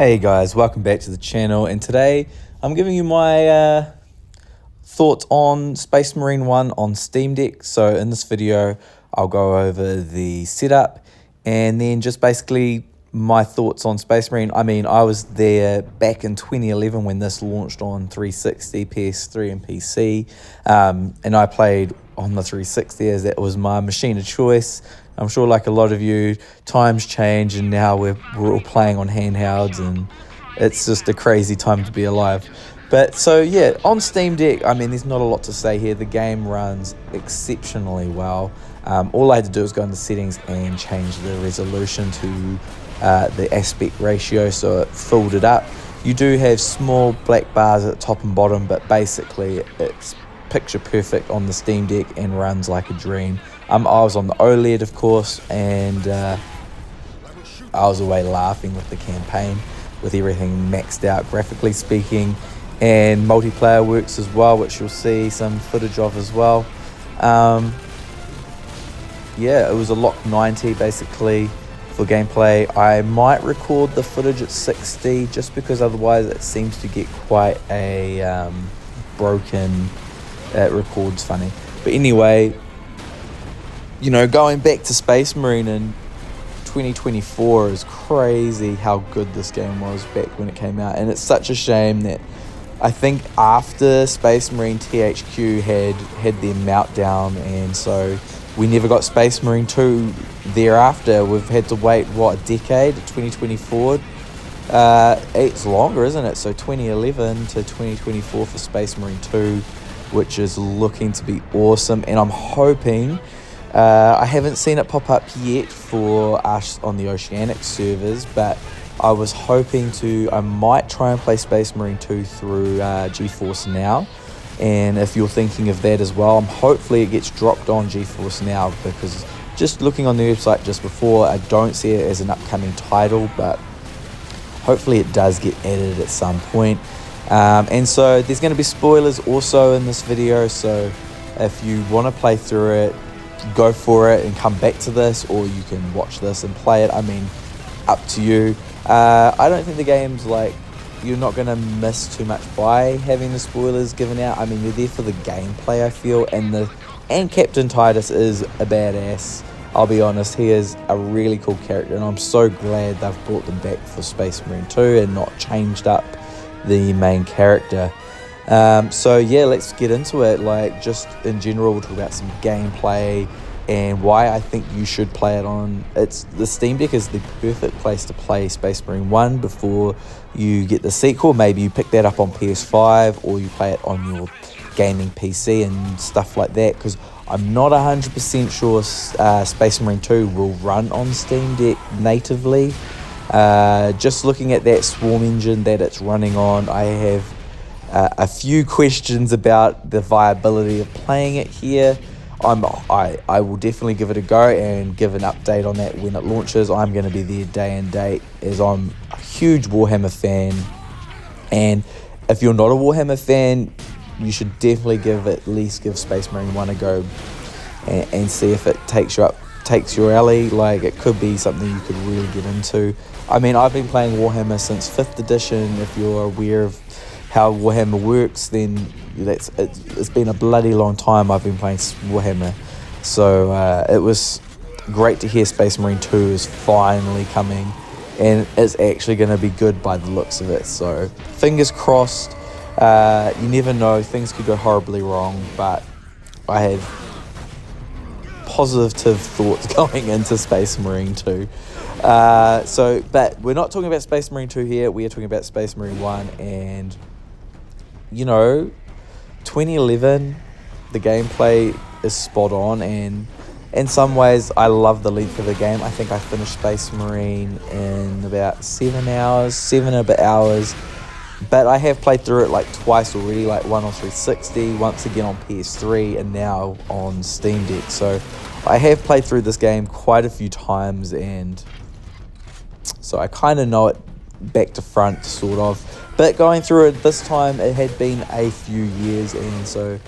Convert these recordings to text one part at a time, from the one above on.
Hey guys, welcome back to the channel, and today I'm giving you my thoughts on Space Marine 1 on Steam Deck. So in this video I'll go over the setup and then just basically my thoughts on Space Marine. I mean, I was there back in 2011 when this launched on 360, PS3 and PC, and I played on the 360 as that was my machine of choice. I'm sure like a lot of you, times change and now we're all playing on handhelds and it's just a crazy time to be alive. But so yeah, on Steam Deck, I mean, there's not a lot to say here. The game runs exceptionally well. All I had to do was go into settings and change the resolution to the aspect ratio so it filled it up. You do have small black bars at the top and bottom, but basically it's picture perfect on the Steam Deck and runs like a dream. I was on the OLED, of course, and I was away laughing with the campaign, with everything maxed out graphically speaking, and multiplayer works as well, which you'll see some footage of as well. Yeah, it was a lock 90 basically for gameplay. I might record the footage at 60 just because otherwise it seems to get quite a broken. It records funny. But anyway, you know, going back to Space Marine in 2024 is crazy how good this game was back when it came out. And it's such a shame that I think after Space Marine THQ had their meltdown, and so we never got Space Marine 2 thereafter. We've had to wait, what, a decade, 2024? It's longer, isn't it? So 2011 to 2024 for Space Marine 2, which is looking to be awesome. And I'm hoping, I haven't seen it pop up yet for us on the Oceanic servers, but I was hoping I might try and play Space Marine 2 through GeForce Now. And if you're thinking of that as well, hopefully it gets dropped on GeForce Now, because just looking on the website just before, I don't see it as an upcoming title, but hopefully it does get added at some point. And so there's going to be spoilers also in this video, so if you want to play through it, go for it and come back to this, or you can watch this and play it. I mean, up to you. I don't think the game's like, you're not going to miss too much by having the spoilers given out. I mean, you're there for the gameplay, I feel, and Captain Titus is a badass. I'll be honest, he is a really cool character, and I'm so glad they've brought them back for Space Marine 2 and not changed up the main character. So yeah, let's get into it. Like, just in general, we'll talk about some gameplay and why I think you should play it on. The Steam Deck is the perfect place to play Space Marine 1 before you get the sequel. Maybe you pick that up on PS5 or you play it on your gaming PC and stuff like that, because I'm not 100% sure Space Marine 2 will run on Steam Deck natively. Just looking at that Swarm engine that it's running on, I have a few questions about the viability of playing it here. I will definitely give it a go and give an update on that when it launches. I'm going to be there day and date, as I'm a huge Warhammer fan, and if you're not a Warhammer fan, you should definitely at least give Space Marine 1 a go and see if it takes your alley. Like, it could be something you could really get into. I mean, I've been playing Warhammer since 5th edition. If you're aware of how Warhammer works, then it's been a bloody long time I've been playing Warhammer. So it was great to hear Space Marine 2 is finally coming, and it's actually going to be good by the looks of it. So fingers crossed. You never know, things could go horribly wrong, but I have positive thoughts going into Space Marine 2. But we're not talking about Space Marine 2 here. We are talking about Space Marine 1, and you know, 2011, the gameplay is spot on, and in some ways I love the length of the game. I think I finished Space Marine in about 7 and a bit hours, but I have played through it like twice already, like one on 360, once again on PS3, and now on Steam Deck. So I have played through this game quite a few times, and so I kind of know it back to front, sort of. But going through it this time, it had been a few years, and so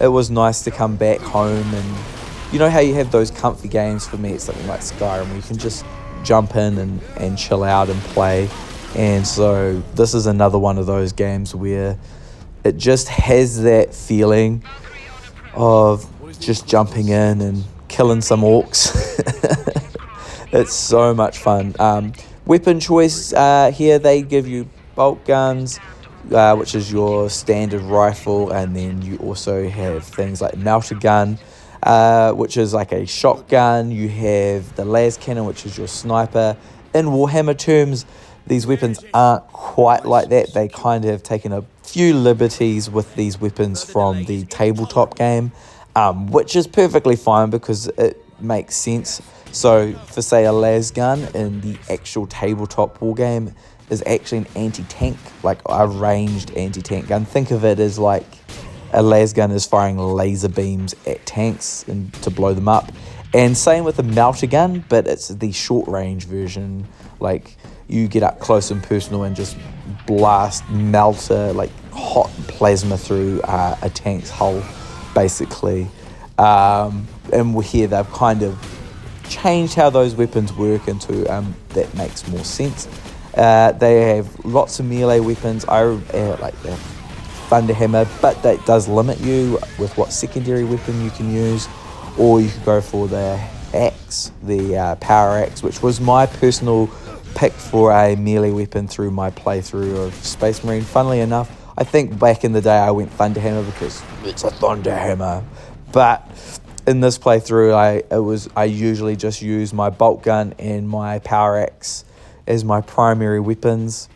it was nice to come back home. And you know how you have those comfy games? For me, it's something like Skyrim, where you can just jump in and chill out and play. And so this is another one of those games where it just has that feeling of just jumping in and killing some orcs. It's so much fun. Weapon choice here, they give you bolt guns, which is your standard rifle, and then you also have things like melter gun, which is like a shotgun. You have the las cannon, which is your sniper. In Warhammer terms, these weapons aren't quite like that. They kind of have taken a few liberties with these weapons from the tabletop game, which is perfectly fine because it makes sense. So for say a las gun in the actual tabletop war game is actually an anti-tank, like a ranged anti-tank gun. Think of it as like a las gun is firing laser beams at tanks and to blow them up. And same with the melter gun, but it's the short range version. Like you get up close and personal and just blast melter, like hot plasma through a tank's hull, basically. And here they've kind of changed how those weapons work into that makes more sense. They have lots of melee weapons. I like the Thunderhammer, but that does limit you with what secondary weapon you can use. Or you could go for the axe, the power axe, which was my personal pick for a melee weapon through my playthrough of Space Marine. Funnily enough, I think back in the day I went Thunderhammer because it's a Thunderhammer. But in this playthrough, I usually just use my bolt gun and my power axe as my primary weapons.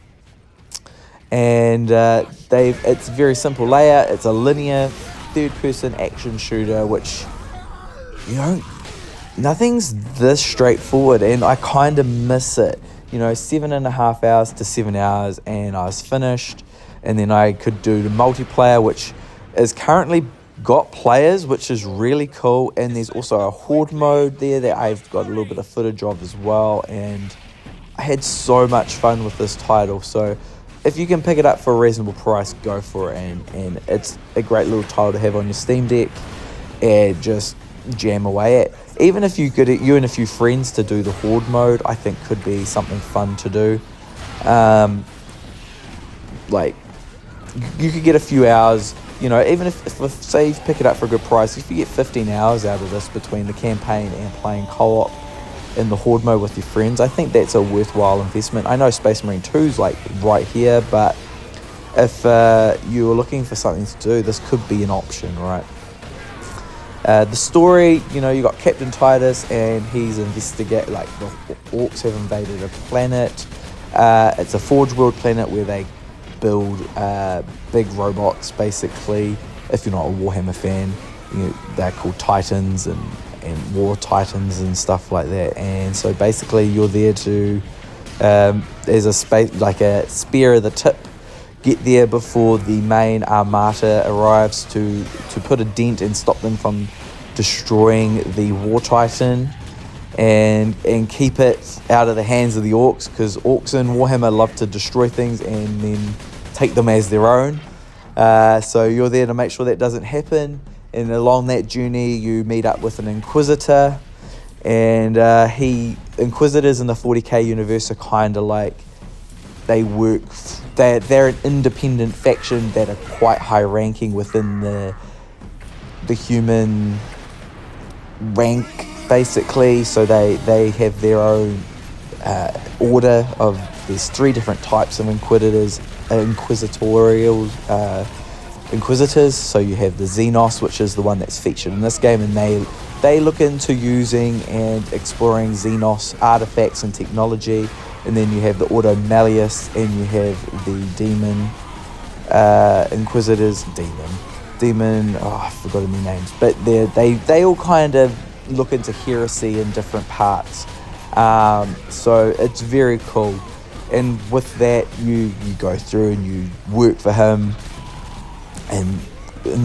And it's a very simple layout. It's a linear third-person action shooter, which, nothing's this straightforward, and I kind of miss it. 7.5 hours to 7 hours, and I was finished. And then I could do the multiplayer, which is currently got players, which is really cool. And there's also a horde mode there that I've got a little bit of footage of as well. And I had so much fun with this title. So if you can pick it up for a reasonable price, go for it. And it's a great little title to have on your Steam Deck and just jam away at. Even if you get you and a few friends to do the horde mode, I think could be something fun to do. Like you could get a few hours, even if say you pick it up for a good price, if you get 15 hours out of this between the campaign and playing co-op in the horde mode with your friends, I think that's a worthwhile investment. I know Space Marine 2 is like right here, but if you're looking for something to do, this could be an option, right? The story, you got Captain Titus, and he's investigating, like the orcs have invaded a planet. It's a Forge World planet where they build big robots, basically. If you're not a Warhammer fan, they're called Titans and War Titans and stuff like that. And so basically you're there to, there's a space, like a spear of the tip, get there before the main armada arrives to put a dent and stop them from destroying the War Titan and keep it out of the hands of the orcs, because orcs in Warhammer love to destroy things and then take them as their own. So you're there to make sure that doesn't happen, and along that journey you meet up with an Inquisitor, and Inquisitors in the 40K universe are kind of like, they're an independent faction that are quite high ranking within the human rank, basically. So they have their own order of, there's 3 different types of inquisitors. So you have the Xenos, which is the one that's featured in this game, and they look into using and exploring Xenos artifacts and technology. And then you have the Ordo Malleus, and you have the Demon Inquisitors. I've forgotten their names, but they all kind of look into heresy in different parts. So it's very cool. And with that, you go through and you work for him, and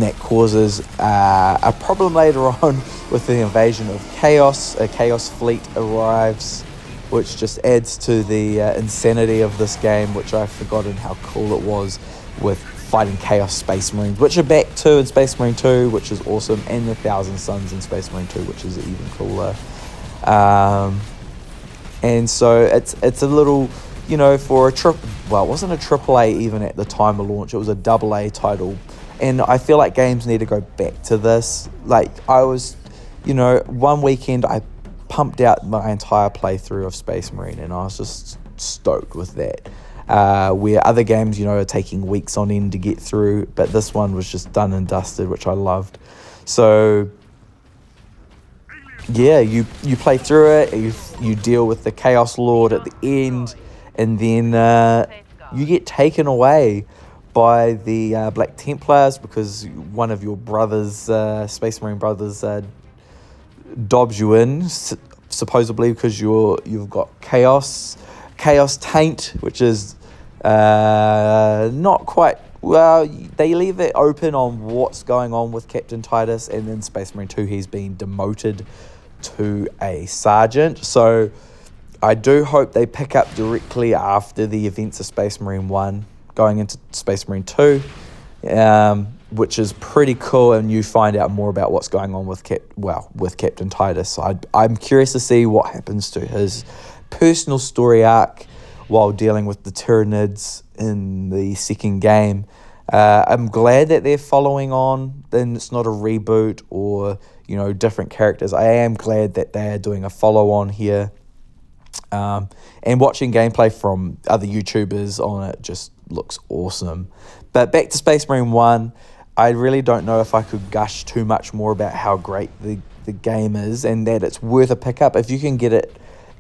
that causes a problem later on with the invasion of Chaos. A Chaos fleet arrives, which just adds to the insanity of this game, which I've forgotten how cool it was with fighting Chaos Space Marines, which are back too in Space Marine 2, which is awesome, and the Thousand Suns in Space Marine 2, which is even cooler. And so it's a little for it wasn't a triple A even at the time of launch. It was a double A title. And I feel like games need to go back to this. Like, I was, one weekend I pumped out my entire playthrough of Space Marine, and I was just stoked with that. Where other games, are taking weeks on end to get through, but this one was just done and dusted, which I loved. So, yeah, you play through it, you deal with the Chaos Lord at the end, and then you get taken away by the Black Templars because one of your brothers, Space Marine brothers, dobs you in, supposedly because you've got Chaos Taint, which is not quite... Well, they leave it open on what's going on with Captain Titus, and in Space Marine 2 he's been demoted to a sergeant. So I do hope they pick up directly after the events of Space Marine 1, going into Space Marine 2, which is pretty cool, and you find out more about what's going on with Captain Titus. I'm curious to see what happens to his personal story arc while dealing with the Tyranids in the second game. I'm glad that they're following on, then it's not a reboot or, different characters. I am glad that they are doing a follow-on here. And watching gameplay from other YouTubers on it just looks awesome. But back to Space Marine 1, I really don't know if I could gush too much more about how great the game is, and that it's worth a pickup if you can get it,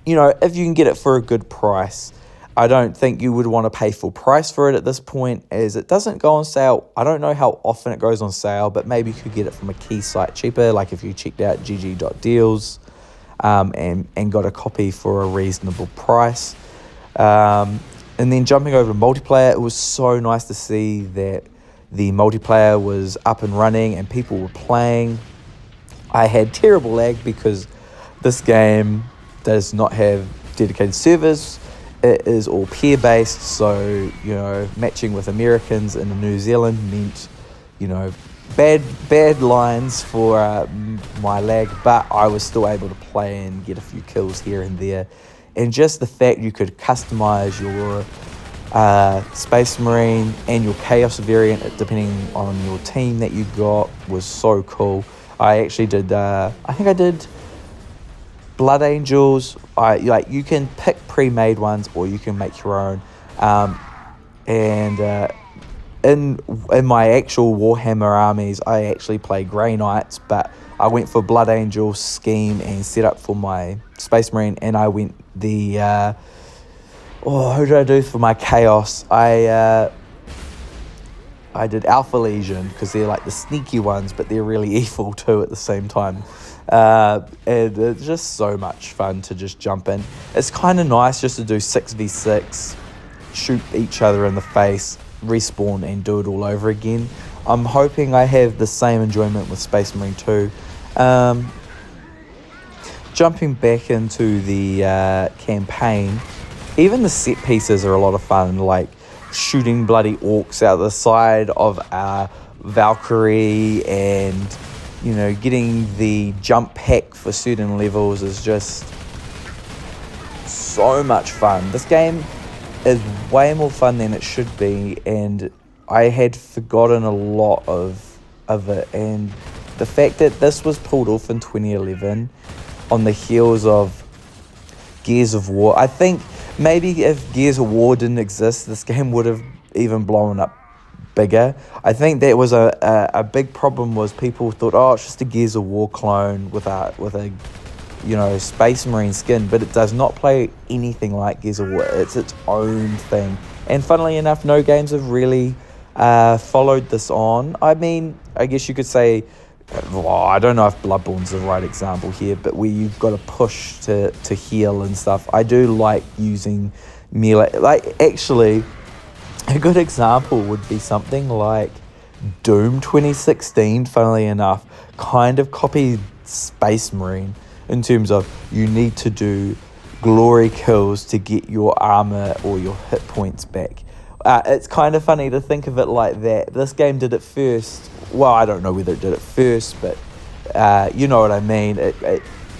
if you can get it for a good price. I don't think you would want to pay full price for it at this point, as it doesn't go on sale. I don't know how often it goes on sale, but maybe you could get it from a key site cheaper, like if you checked out gg.deals and got a copy for a reasonable price. And then jumping over to multiplayer, it was so nice to see that the multiplayer was up and running and people were playing. I had terrible lag because this game does not have dedicated servers. It is all peer-based, so, matching with Americans in New Zealand meant, bad lines for my lag, but I was still able to play and get a few kills here and there. And just the fact you could customize your Space Marine and your Chaos variant depending on your team that you got was so cool. I actually did, I think I did Blood Angels. You can pick pre-made ones or you can make your own. In my actual Warhammer armies, I actually play Grey Knights, but I went for Blood Angel scheme and set up for my Space Marine, and I went the who did I do for my Chaos? I did Alpha Legion because they're like the sneaky ones, but they're really evil too at the same time. And it's just so much fun to just jump in. It's kind of nice just to do 6v6, shoot each other in the face, respawn and do it all over again. I'm hoping I have the same enjoyment with Space Marine 2. Jumping back into the campaign, even the set pieces are a lot of fun, like shooting bloody orcs out the side of Valkyrie, and getting the jump pack for certain levels is just so much fun. This game is way more fun than it should be, and I had forgotten a lot of it. And the fact that this was pulled off in 2011 on the heels of Gears of War, I think maybe if Gears of War didn't exist, this game would have even blown up bigger. I think that was a big problem, was people thought, it's just a Gears of War clone with a Space Marine skin, but it does not play anything like Gears of War. It's its own thing, and funnily enough, no games have really followed this on. I mean, I guess you could say, I don't know if Bloodborne's the right example here, but where you've got to push to heal and stuff. I do like using melee. Like, actually, a good example would be something like Doom 2016, funnily enough, kind of copied Space Marine in terms of you need to do glory kills to get your armor or your hit points back. It's kind of funny to think of it like that. This game did it first. Well, I don't know whether it did it first, but you know what I mean.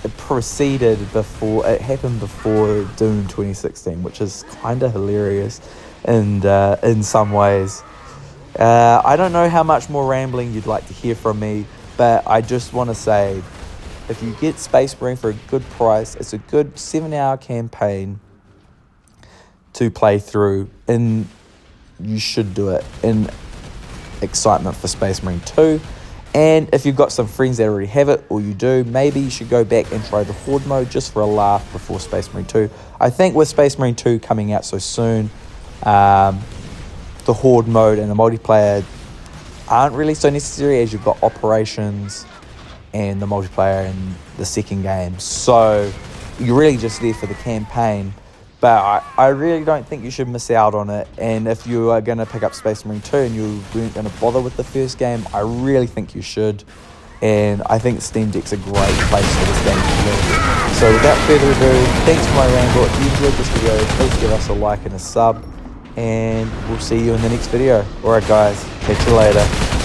it happened before Doom 2016, which is kind of hilarious and in some ways. I don't know how much more rambling you'd like to hear from me, but I just want to say, if you get Space Marine for a good price, it's a good 7-hour campaign to play through, and you should do it in excitement for Space Marine 2. And if you've got some friends that already have it, or you do, maybe you should go back and try the Horde mode just for a laugh before Space Marine 2. I think with Space Marine 2 coming out so soon, the Horde mode and the multiplayer aren't really so necessary, as you've got operations and the multiplayer in the second game. So you're really just there for the campaign. But I really don't think you should miss out on it. And if you are going to pick up Space Marine 2 and you weren't going to bother with the first game, I really think you should. And I think Steam Deck's a great place for this game to live. So without further ado, thanks for my ramble. If you enjoyed this video, please give us a like and a sub. And we'll see you in the next video. Alright guys, catch you later.